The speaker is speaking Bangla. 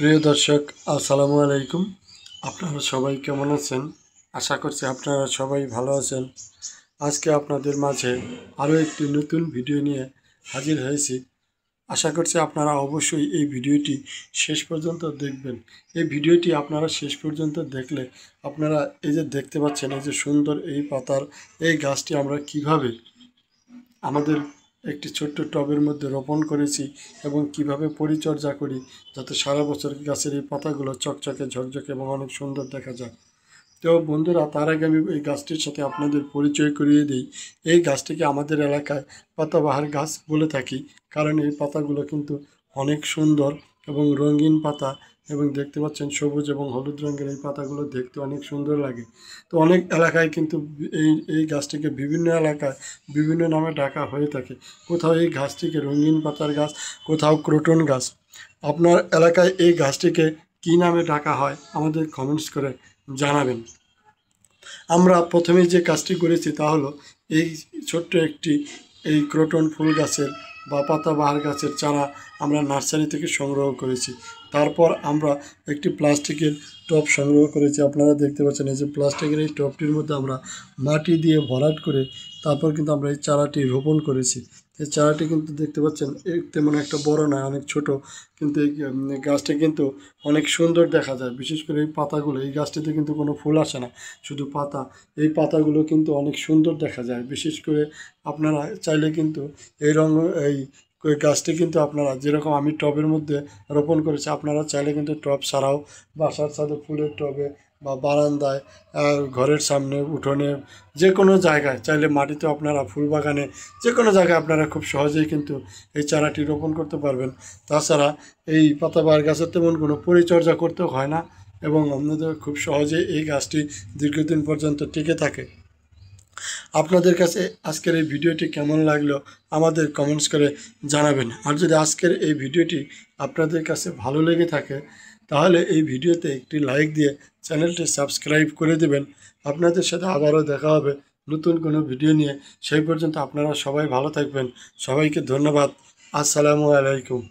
প্রিয় দর্শক আসসালামু আলাইকুম। আপনারা সবাই কেমন আছেন? আশা করছি আপনারা সবাই ভালো আছেন। আজকে আপনাদের মাঝে আরও একটি নতুন ভিডিও নিয়ে হাজির হয়েছি। আশা করছি আপনারা অবশ্যই এই ভিডিওটি শেষ পর্যন্ত দেখবেন। এই ভিডিওটি আপনারা শেষ পর্যন্ত দেখলে আপনারা এই যে দেখতে পাচ্ছেন, এই যে সুন্দর এই পাতার এই গাছটি আমরা কিভাবে আমাদের একটি ছোট্ট টবের মধ্যে রোপণ করেছি এবং কিভাবে পরিচর্যা করি যাতে সারা বছর গাছের এই পাতাগুলো চকচকে ঝকঝকে এবং অনেক সুন্দর দেখা যায়। তো বন্ধুরা, তার আগে আমি এই গাছটির সাথে আপনাদের পরিচয় করিয়ে দিই। এই গাছটিকে আমাদের এলাকায় পাতাবাহার গাছ বলে থাকি, কারণ এই পাতাগুলো কিন্তু অনেক সুন্দর এবং রঙিন পাতা, এবং দেখতে পাচ্ছেন সবুজ এবং হলুদ রঙের এই পাতাগুলো দেখতে অনেক সুন্দর লাগে। তো অনেক এলাকায় কিন্তু এই গাছটিকে বিভিন্ন এলাকায় বিভিন্ন নামে ডাকা হয়ে থাকে। কোথাও এই গাছটিকে রঙিন পাতার গাছ, কোথাও ক্রোটন গাছ। আপনার এলাকায় এই গাছটিকে কী নামে ডাকা হয় আমাদের কমেন্টস করে জানাবেন। আমরা প্রথমে যে কাজটি করেছি তা হলো এই ছোট্ট একটি এই ক্রোটন ফুল গাছের বা পাতাবাহার গাছের চারা আমরা নার্সারি থেকে সংগ্রহ করেছি। তারপর আমরা একটি প্লাস্টিকের টব সংগ্রহ করেছি। আপনারা দেখতে পাচ্ছেন এই যে প্লাস্টিকের এই টবটির মধ্যে আমরা মাটি দিয়ে ভরাট করে তারপর কিন্তু আমরা এই চারাটি রোপণ করেছি। এই চারাটি কিন্তু দেখতে পাচ্ছেন তেমন একটা বড় নয়, অনেক ছোট, কিন্তু এই গাছটি কিন্তু অনেক সুন্দর দেখা যায়। বিশেষ করে এই পাতাগুলো, এই গাছটিতে কিন্তু কোনো ফুল আসে না, শুধু পাতা। এই পাতাগুলো কিন্তু অনেক সুন্দর দেখা যায়। বিশেষ করে আপনারা চাইলে কিন্তু এই গাছটি কিন্তু আপনারা যেরকম আমি টবের মধ্যে রোপণ করেছি, আপনারা চাইলে কিন্তু টব ছাড়াও বাসার ছাদে ফুলের টবে বা বারান্দায়, ঘরের সামনে, উঠোনে, যে কোনো জায়গায় চাইলে মাটিতে আপনারা ফুল বাগানে যে কোনো জায়গায় আপনারা খুব সহজেই কিন্তু এই চারাটি রোপণ করতে পারবেন। তাছাড়া এই পাতাবাহার গাছের তেমন কোনো পরিচর্যা করতেও হয় না এবং আপনাদের খুব সহজেই এই গাছটি দীর্ঘদিন পর্যন্ত টিকে থাকে। আপনাদের কাছে আজকের এই ভিডিওটি কেমন লাগলো আমাদের কমেন্টস করে জানাবেন। আর যদি আজকের এই ভিডিওটি আপনাদের কাছে ভালো লেগে থাকে তাহলে এই ভিডিওতে একটি লাইক দিয়ে চ্যানেলটি সাবস্ক্রাইব করে দেবেন। আপনাদের সাথে আবারও দেখা হবে নতুন কোনো ভিডিও নিয়ে। সেই পর্যন্ত আপনারা সবাই ভালো থাকবেন। সবাইকে ধন্যবাদ। আসসালামু আলাইকুম।